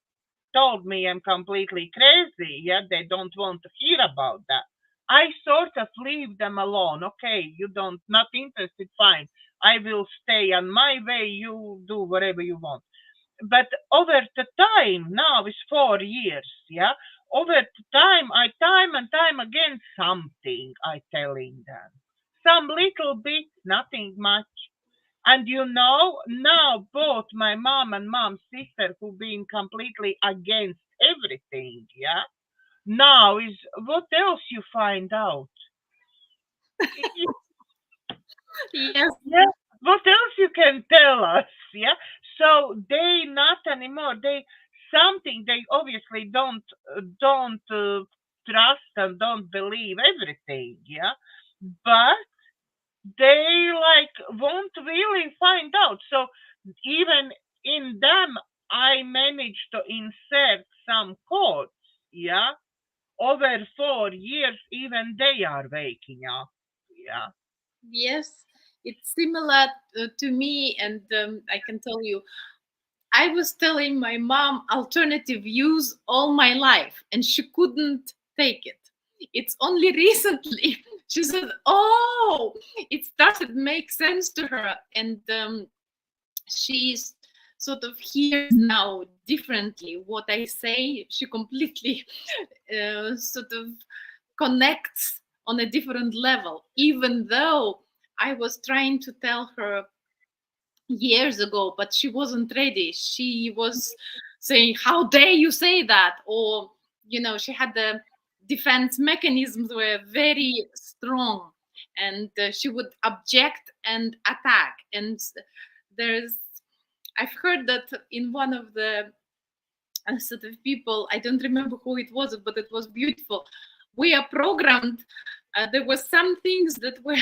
told me I'm completely crazy, yeah, they don't want to hear about that. I sort of leave them alone. Okay, you don't, not interested, fine. I will stay on my way, you do whatever you want. But over the time, now it's 4 years, yeah. Over the time, I time and time again something I telling them, some little bit, nothing much. And now both my mom and mom's sister, who've been completely against everything, yeah. Now is what else you find out? Yes. Yeah. What else you can tell us? Yeah. So they not anymore. They something they obviously don't trust and don't believe everything. Yeah. But they like won't really find out. So even in them, I managed to insert some codes. Yeah. Over 4 years, even they are waking up. Yeah. Yes, it's similar to me, and I can tell you, I was telling my mom alternative views all my life, and she couldn't take it. It's only recently she said, "Oh, it started to make sense to her," and she's sort of hears now differently what I say. She completely sort of connects on a different level, even though I was trying to tell her years ago, but she wasn't ready. She was saying, "How dare you say that?" Or, she had the defense mechanisms were very strong, and she would object and attack. And I've heard that in one of the sort of people, I don't remember who it was, but it was beautiful. We are programmed. There were some things that were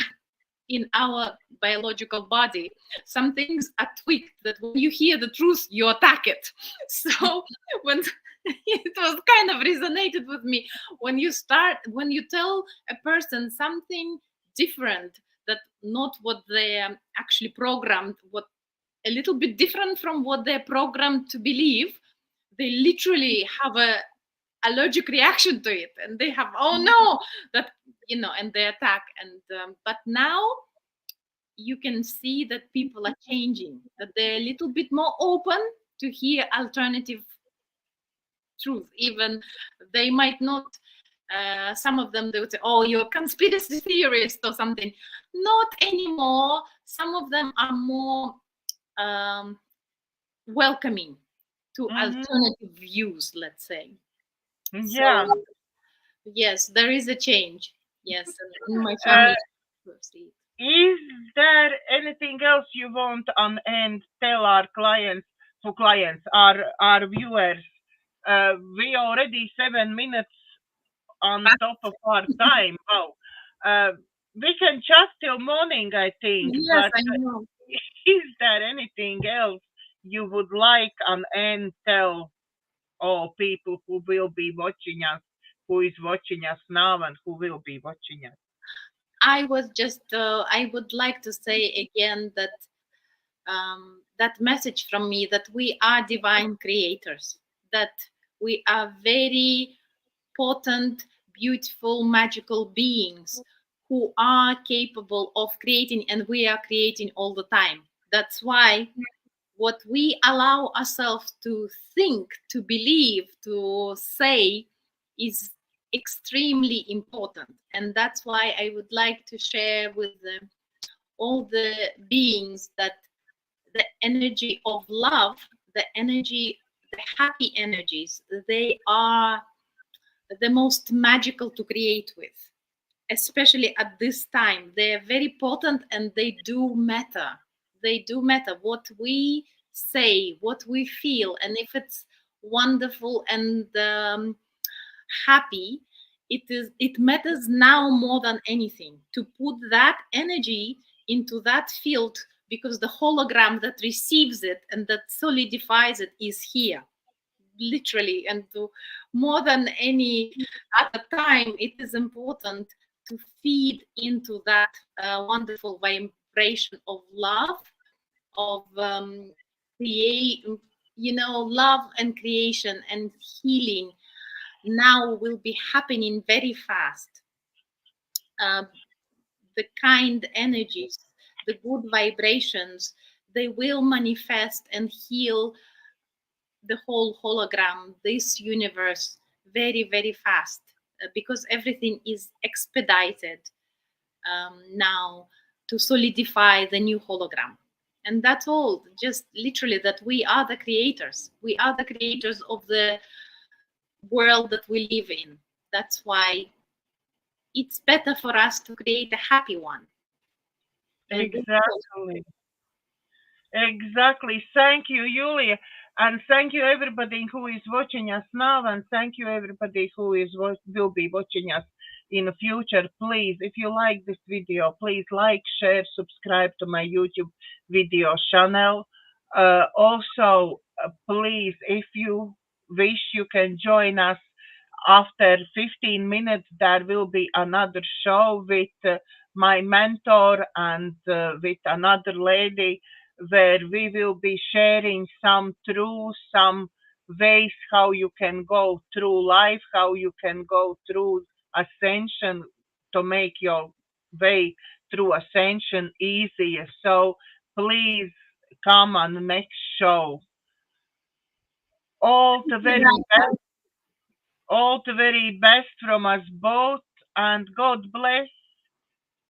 in our biological body. Some things are tweaked that when you hear the truth, you attack it. So when it was kind of resonated with me, when you tell a person something different, that not what they actually programmed, what a little bit different from what they're programmed to believe, they literally have a allergic reaction to it, and they have, oh no, that, and they attack. And but now you can see that people are changing, that they're a little bit more open to hear alternative truth. Even they might not, some of them, they would say, "Oh, you're a conspiracy theorist or something." Not anymore. Some of them are more welcoming to alternative views, let's say. Yeah. So yes, there is a change. Yes, in my family. Is there anything else you want on and tell our clients, our viewers? We already 7 minutes on top of our time. Wow. We can chat till morning, I think. Yes, But I know. is there anything else you would like on and tell all people who will be watching us, who is watching us now, and who will be watching us? I would like to say again that that message from me, that we are divine creators, that we are very potent, beautiful, magical beings who are capable of creating, and we are creating all the time. That's why what we allow ourselves to think, to believe, to say is extremely important. And that's why I would like to share with all the beings that the energy of love, the happy energies, they are the most magical to create with, especially at this time. They are very potent, and they do matter. They do matter what we say, what we feel. And if it's wonderful and happy, it matters now more than anything to put that energy into that field, because the hologram that receives it and that solidifies it is here, literally. And more than any other time, it is important to feed into that wonderful vibration of love, of love and creation and healing. Now will be happening very fast. The kind energies, the good vibrations, they will manifest and heal the whole hologram, this universe, very, very fast, because everything is expedited now to solidify the new hologram. And that's all, just literally that we are the creators. We are the creators of the world that we live in. That's why it's better for us to create a happy one. Exactly. Exactly. Thank you, Yuliya. And thank you everybody who is watching us now, and thank you everybody who will be watching us in the future. Please, if you like this video, please like, share, subscribe to my YouTube video channel. Also, please, if you wish, you can join us after 15 minutes. There will be another show with my mentor and with another lady, where we will be sharing some truths, some ways how you can go through life, how you can go through ascension to make your way through ascension easier. So please come on the next show. All the very best, all the very best from us both, and God bless.